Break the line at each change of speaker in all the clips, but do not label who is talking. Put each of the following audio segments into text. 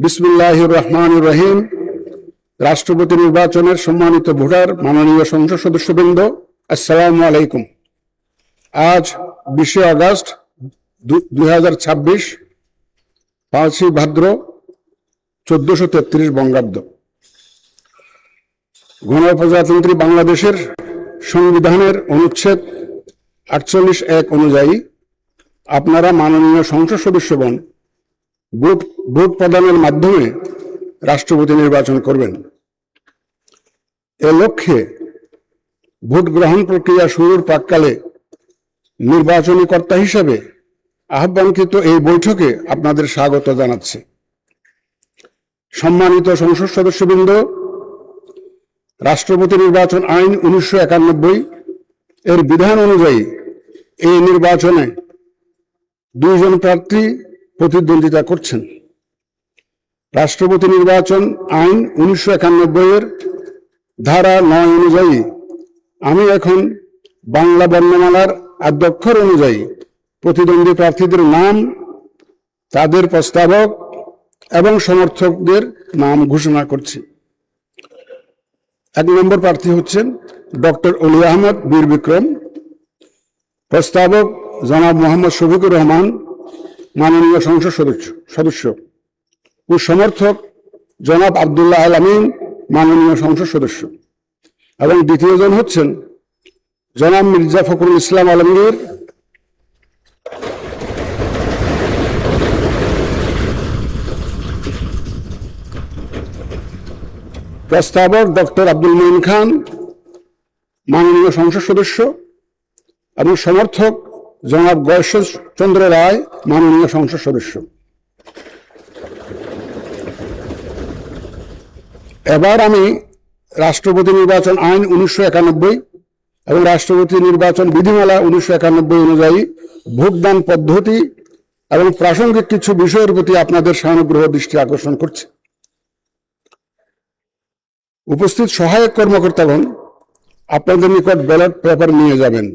বিসমিল্লাহির রহমানির রহিম। রাষ্ট্রপতি নির্বাচনের সম্মানিত ভোটার, মাননীয় সংসদ সদস্যবৃন্দ, আসসালামু আলাইকুম। আজ 20 আগস্ট 2026, 5 ভাদ্র 1433 বঙ্গাব্দ। গণপ্রজাতন্ত্রী বাংলাদেশের সংবিধানের অনুচ্ছেদ 48(1) অনুযায়ী আপনারা মাননীয় সংসদ সদস্যগণ ভোট প্রদানের মাধ্যমে রাষ্ট্রপতি নির্বাচন করবেন। এ লক্ষ্যে ভোট গ্রহণ প্রক্রিয়া শুরুর প্রাক্কালে নির্বাচনী কর্তা হিসেবে আহ্বানকৃত এই বৈঠকে আপনাদের স্বাগত জানাচ্ছি। সম্মানিত সংসদ সদস্যবৃন্দ, রাষ্ট্রপতি নির্বাচন আইন 1991 এর বিধান অনুযায়ী এই নির্বাচনে 2 জন প্রার্থী প্রতিদ্বন্দ্বিতা করছেন। রাষ্ট্রপতি নির্বাচন আইন 1991 এর ধারা 9 অনুযায়ী আমি এখন বাংলা বর্ণমালার আদ্যক্ষর অনুযায়ী প্রতিদ্বন্দ্বী প্রার্থীদের নাম, তাদের প্রস্তাবক এবং সমর্থকদের নাম ঘোষণা করছি। 1 নম্বর প্রার্থী হচ্ছেন ডক্টর অলি আহমদ বীর বিক্রম, প্রস্তাবক জনাব মোহাম্মদ শফিকুর রহমান, মাননীয় সংসদ সদস্য, ও সমর্থক জনাব আব্দুল্লাহ আল আমিন, মাননীয় সংসদ সদস্য। এবং দ্বিতীয় জন হচ্ছেন জনাব মির্জা ফখরুল ইসলাম আলমগীর, প্রস্তাবক ডক্টর আব্দুল মঈন খান, মাননীয় সংসদ সদস্য, এবং সমর্থক জনাব গয়েশ্বর চন্দ্র রায়, মাননীয় সংসদ সদস্য। এবার আমি রাষ্ট্রপতি নির্বাচন আইন 1991 এবং রাষ্ট্রপতি নির্বাচন বিধিমালা 1991 অনুযায়ী ভোটদান পদ্ধতি এবং প্রাসঙ্গিক কিছু বিষয়ের প্রতি আপনাদের সানুগ্রহ দৃষ্টি আকর্ষণ করছি। উপস্থিত সহায়ক কর্মকর্তাগণ আপনাদের নিকট ব্যালট পেপার নিয়ে যাবেন।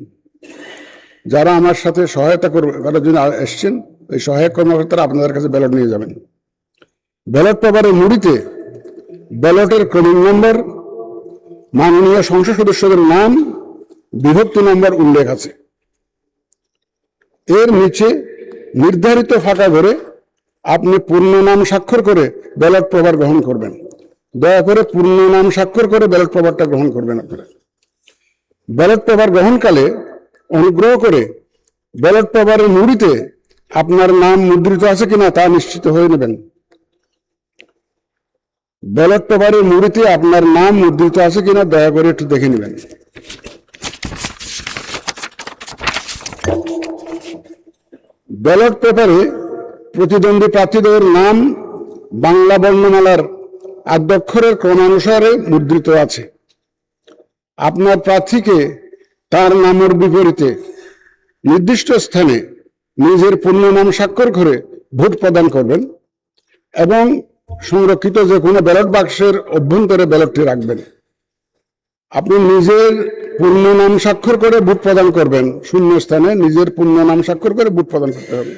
যারা আমার সাথে সহায়তা করার জন্য এসছেন, ওই সহায়ক কর্মকর্তারা আপনাদের কাছে ব্যালট নিয়ে যাবেন। ব্যালট পেপারের মুড়িতে ব্যালটের ক্রমিক নম্বর, মাননীয় সংসদ সদস্যদের নাম, বিভক্তি নম্বর উল্লেখ আছে। এর নিচে নির্ধারিত ফাঁকা ঘরে আপনি পূর্ণ নাম স্বাক্ষর করে ব্যালট পেপার গ্রহণ করবেন। দয়া করে পূর্ণ নাম স্বাক্ষর করে ব্যালট পেপারটা গ্রহণ করবেন আপনারা। ব্যালট পেপার গ্রহণকালে অনুগ্রহ করে ব্যালট পেপারের মুড়িতে আপনার নাম মুদ্রিত আছে কিনা তা নিশ্চিত হয়ে নেবেন। ব্যালট পেপারের মুড়িতে আপনার নাম মুদ্রিত আছে কিনা দয়া করে একটু দেখে নেবেন। ব্যালট পেপারে প্রতিদ্বন্দ্বী প্রার্থীদের নাম বাংলা বর্ণমালার আদ্যক্ষরের ক্রমানুসারে মুদ্রিত আছে। আপনার প্রার্থীকে তার নামের বিপরীতে নির্দিষ্ট স্থানে নিজের পূর্ণ নাম স্বাক্ষর করে ভোট প্রদান করবেন এবং সংরক্ষিত যে কোনো ব্যালট বাক্সের অভ্যন্তরে ব্যালটটি রাখবেন। আপনি নিজের পূর্ণ নাম স্বাক্ষর করে ভোট প্রদান করবেন। শূন্য স্থানে নিজের পূর্ণ নাম স্বাক্ষর করে ভোট প্রদান করতে হবে।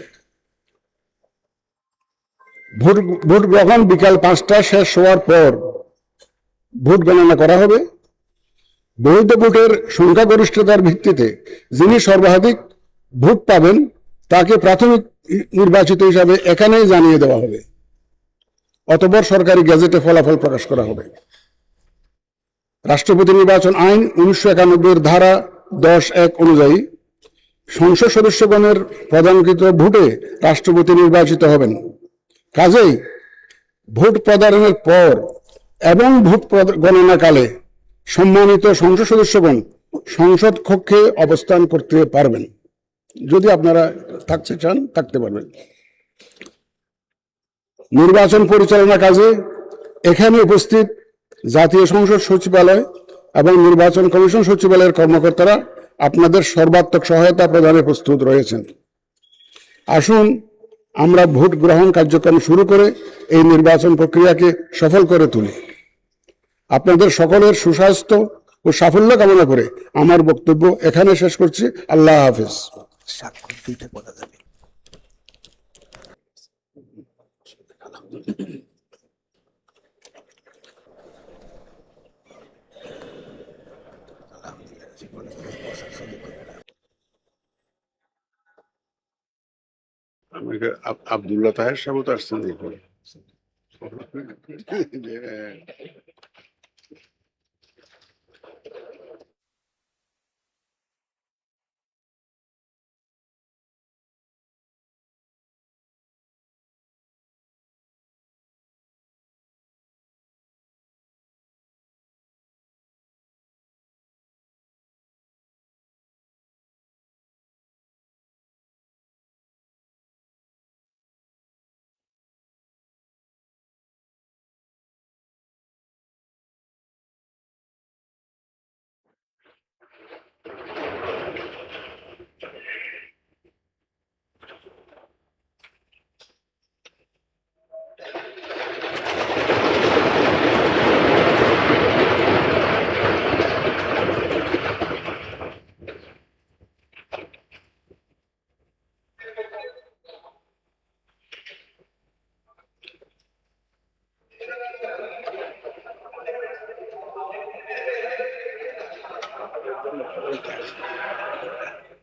ভোট গ্রহণ বিকাল 5টায় শেষ হওয়ার পর ভোট গণনা করা হবে। বৈধ ভোটের সংখ্যাগরিষ্ঠতার ভিত্তিতে যিনি সর্বাধিক ভোট পাবেন তাকে প্রাথমিক নির্বাচিত হিসাবে এখানেই জানিয়ে দেওয়া হবে। অতঃপর সরকারি গেজেটে ফলাফল প্রকাশ করা হবে। রাষ্ট্রপতি নির্বাচন আইন 1991 ধারা 10(1) অনুযায়ী সংসদ সদস্যগণের প্রদানকৃত ভোটে রাষ্ট্রপতি নির্বাচিত হবেন। কাজেই ভোট প্রদানের পর এবং ভোট গণনাকালে সম্মানিত সংসদ সদস্যগণ সংসদ কক্ষে অবস্থান করতে পারবেন। যদি আপনারা থাকতে চান থাকতে পারবেন। নির্বাচন পরিচালনা কাজে এখানে উপস্থিত জাতীয় সংসদ সচিবালয় এবং নির্বাচন কমিশন সচিবালয়ের কর্মকর্তারা আপনাদের সর্বাত্মক সহায়তা প্রদানে প্রস্তুত রয়েছেন। আসুন আমরা ভোট গ্রহণ কার্যক্রম শুরু করে এই নির্বাচন প্রক্রিয়াকে সফল করে তুলি। আপনাদের সকলের সুস্বাস্থ্য ও সাফল্য কামনা করে আমার বক্তব্য এখানে শেষ করছি। আল্লাহ হাফেজ। স্বাক্ষর দুইটা করা যাবে। আব্দুল্লাহ তাহের সাহেব তো আসছেন এরপরে।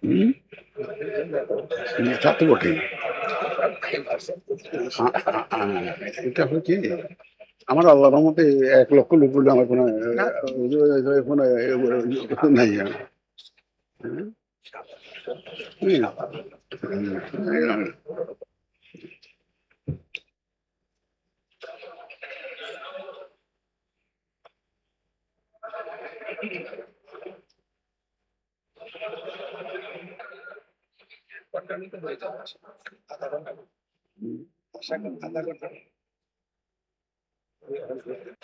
হুম, তা তো বটেই। এটা হচ্ছে কি, আমার আল্লাহর রহমতে 1 লক্ষ লোক বলে আমার কোনো কোনো নাই। হুম, হুম, হুম।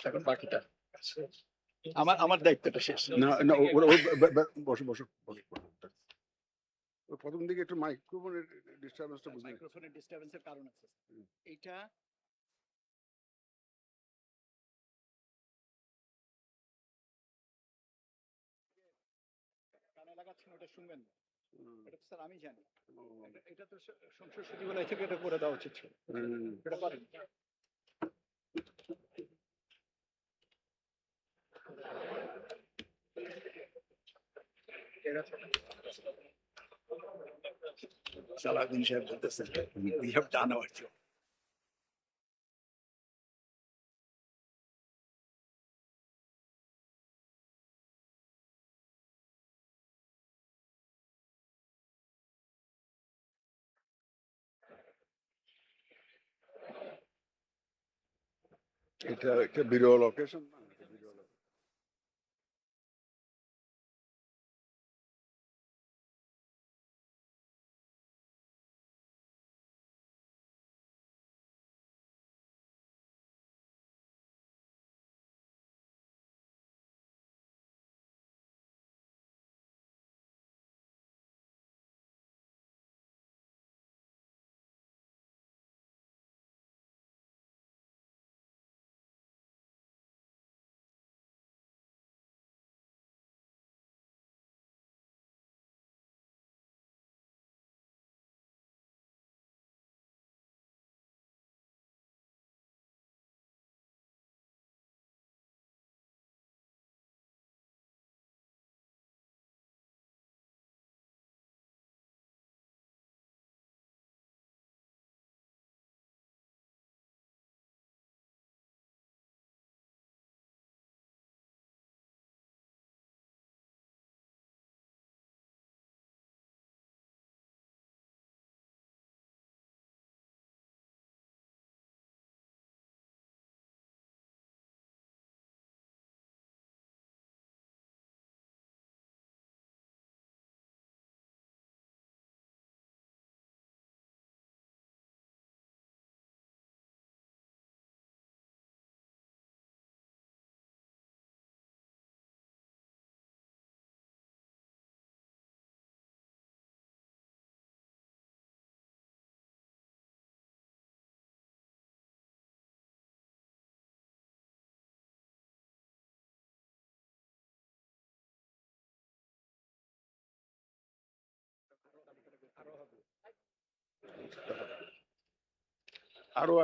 এখন বাকিটা আমার আমার দায়িত্বটা শেষ।
না না বসো বসো বসো বসো। ওই প্রথম দিকে একটু মাইক্রোফোনের ডিস্টারবেন্সটা বুঝলি।
মাইক্রোফোনের ডিস্টারবেন্সের কারণ আছে। এইটা কানে লাগাচ্ছেন, ওটা শুনবেন না। এটা তো স্যার আমি জানি। এটা তো সংসদ সচিবালয় থেকে এটা করে দেওয়া উচিত ছিল। এটা করেন। সালাউদ্দিন সাহেব বলতেছেন, we have done our job.
এটা একটা বিরল অকেশন না, এটা বিরল। আরো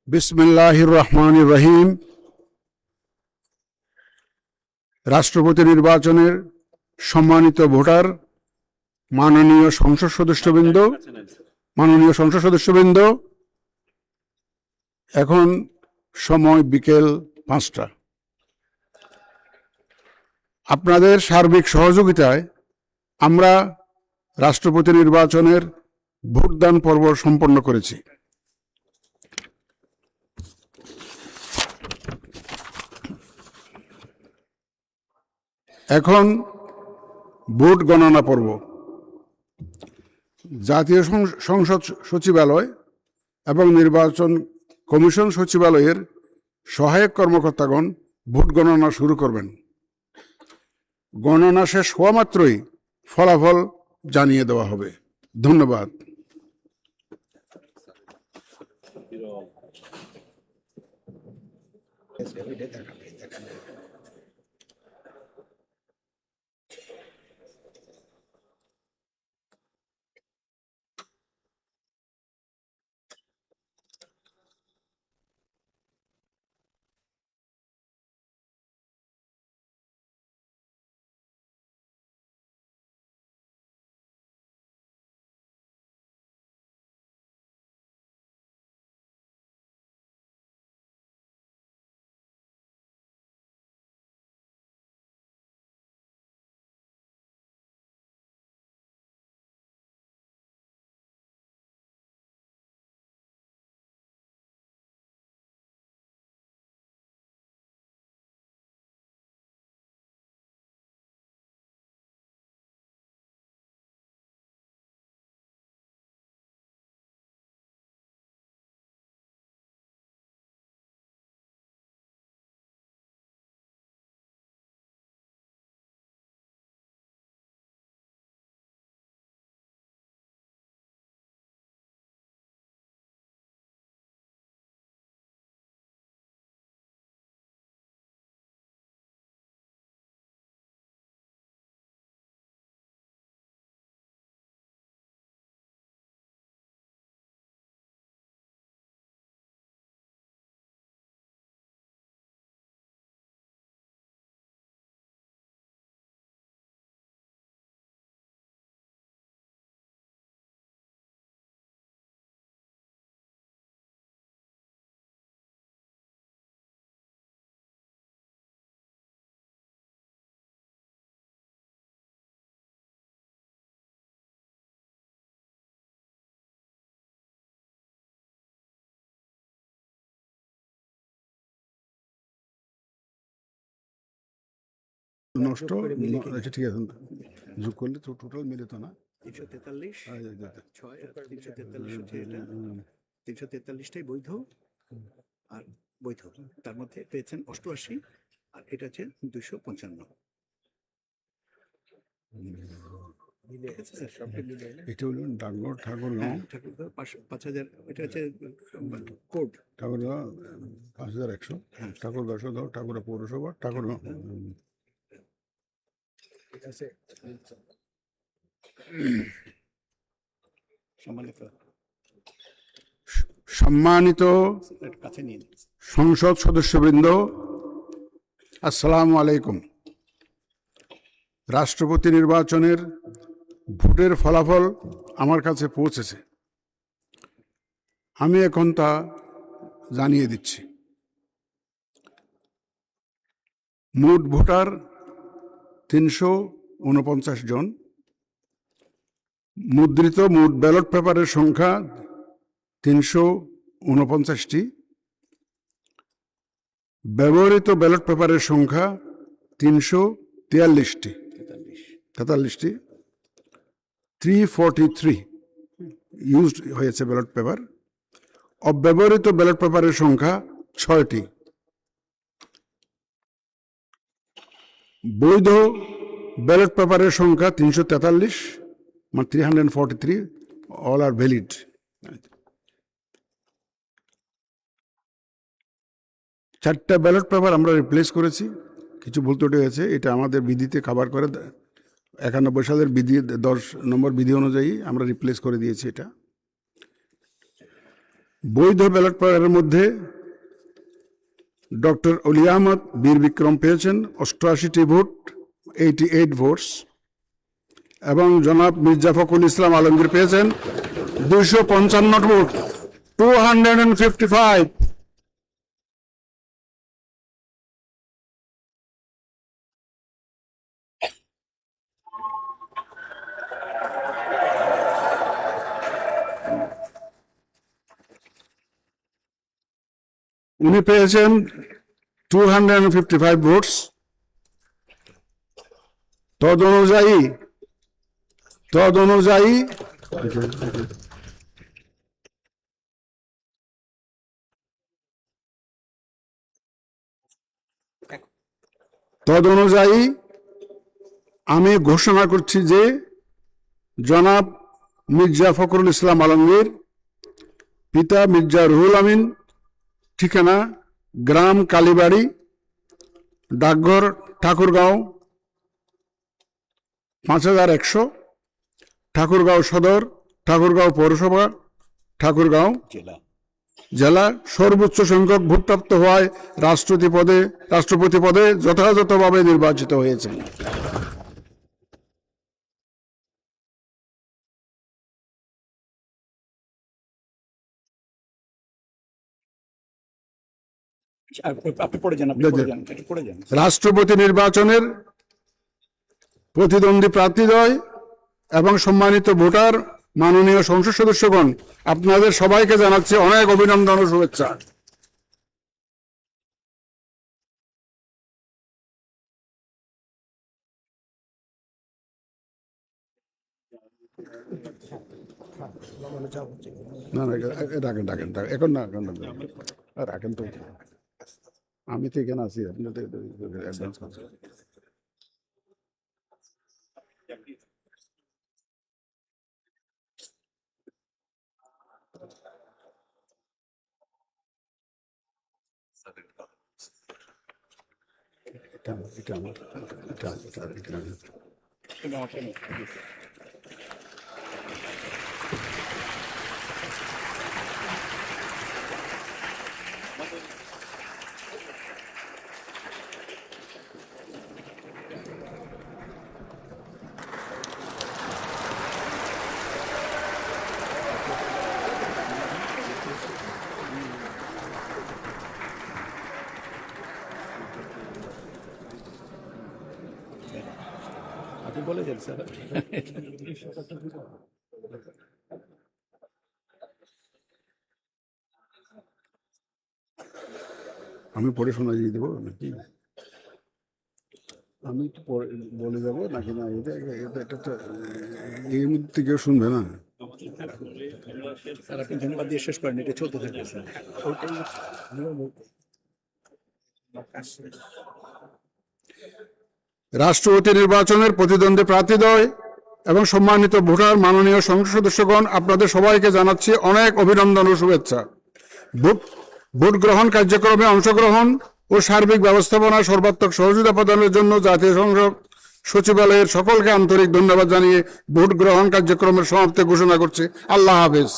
বিসমিল্লাহির রহমানির রহিম। রাষ্ট্রপতি নির্বাচনের সম্মানিত ভোটার, মাননীয় সংসদ সদস্যবৃন্দ, এখন সময় বিকেল 5টা। আপনাদের সার্বিক সহযোগিতায় আমরা রাষ্ট্রপতি নির্বাচনের ভোটদান পর্ব সম্পন্ন করেছি। এখন ভোট গণনা পর্ব। জাতীয় সংসদ সচিবালয় এবং নির্বাচন কমিশন সচিবালয়ের সহায়ক কর্মকর্তাগণ ভোট গণনা শুরু করবেন। গণনা শেষ হওয়া মাত্রই ফলাফল জানিয়ে দেওয়া হবে। ধন্যবাদ। নষ্ট আচ্ছা, ঠিক আছে, যোগ করলে তো টোটাল মিলে তো না।
343 6 আর 343 হচ্ছে এটা। 343টাই বৈধ আর বৈধ, তার মধ্যে পেয়েছেন 88 আর এটা হচ্ছে 255।
এটা হলো ডাকঘর ঠাকুরগাঁও,
ঠাকুরগাঁও 5000, এটা হচ্ছে কোড
ঠাকুরগাঁও 5100, ঠাকুরগাঁও সদর, ঠাকুরগাঁও পৌরসভা, ঠাকুরগাঁও। সম্মানিত সংসদ সদস্যবৃন্দ, আসসালামু আলাইকুম। রাষ্ট্রপতি নির্বাচনের ভোটের ফলাফল আমার কাছে পৌঁছেছে। আমি এখন তা জানিয়ে দিচ্ছি। মোট ভোটার 349 জন। মুদ্রিত মোট ব্যালট পেপারের সংখ্যা 349টি। ব্যবহৃত ব্যালট পেপারের সংখ্যা 343টি। 343 ইউজড হয়েছে ব্যালট পেপার। অব্যবহৃত ব্যালট পেপারের সংখ্যা 6টি। বৈধ ব্যালট পেপারের সংখ্যা 343, মানে 343, অল আর ভ্যালিড। 4টা ব্যালট পেপার আমরা রিপ্লেস করেছি, কিছু ভুল ত্রুটি হয়েছে। এটা আমাদের বিধিতে কভার করে, 91 সালের বিধি 10 নম্বর বিধি অনুযায়ী আমরা রিপ্লেস করে দিয়েছি এটা। বৈধ ব্যালট পেপারের মধ্যে ডক্টর অলি আহমদ বীর বিক্রম পেয়েছেন 88টি ভোট, 88 ভোটস, এবং জনাব মির্জা ফখরুল ইসলাম আলমগীর পেয়েছেন 255 ভোট, 255। উনি পেয়েছেন 255 ভোটস। তদ অনুযায়ী আমি ঘোষণা করছি যে জনাব মির্জা ফখরুল ইসলাম আলমগীর, পিতা মির্জা রুহুল আমিন, ঠিকানা গ্রাম কালীবাড়ি, ডাকঘর ঠাকুরগাঁও 5100, ঠাকুরগাঁও সদর, ঠাকুরগাঁও পৌরসভা, ঠাকুরগাঁও জেলা, সর্বোচ্চ সংখ্যক ভোটপ্রাপ্ত হওয়ায় রাষ্ট্রপতি পদে যথাযথভাবে নির্বাচিত হয়েছেন।
আপনি পড়ে যান, একটু পড়ে যান।
রাষ্ট্রপতি নির্বাচনের প্রতিদ্বন্দ্বী প্রার্থীদ্বয় এবং সম্মানিত ভোটার, মাননীয় সংসদ সদস্যগণ, আপনাদের সবাইকে জানাচ্ছি অনেক অভিনন্দন ও শুভেচ্ছা। না না, ডাকেন এখন না, রাখেন তো, আমি তো এখানে আছি, আপনি তো অ্যাডভান্স করছেন।
আপনি বলে যান স্যার।
আমি পড়ে শোনা দিয়ে দেবো নাকি? আমি একটু পরে বলে যাবো নাকি? না, এটা তো এই মুহূর্তে কেউ শুনবে না।
স্যার আপনি ধন্যবাদ দিয়ে শেষ করেন, এটা চলতে থাকবে স্যার।
রাষ্ট্রপতি নির্বাচনের প্রতিদ্বন্দ্বী প্রার্থীদ্বয় এবং সম্মানিত ভোটার, মাননীয় সংসদ সদস্যগণ, আপনাদের সবাইকে জানাচ্ছি অনেক অভিনন্দন ও শুভেচ্ছা। ভোট গ্রহণ কার্যক্রমে অংশগ্রহণ ও সার্বিক ব্যবস্থাপনা সর্বাত্মক সহযোগিতা প্রদানের জন্য জাতীয় সংসদ সচিবালয়ের সকলকে আন্তরিক ধন্যবাদ জানিয়ে ভোট গ্রহণ কার্যক্রমের সমাপ্তি ঘোষণা করছি। আল্লাহ হাফেজ।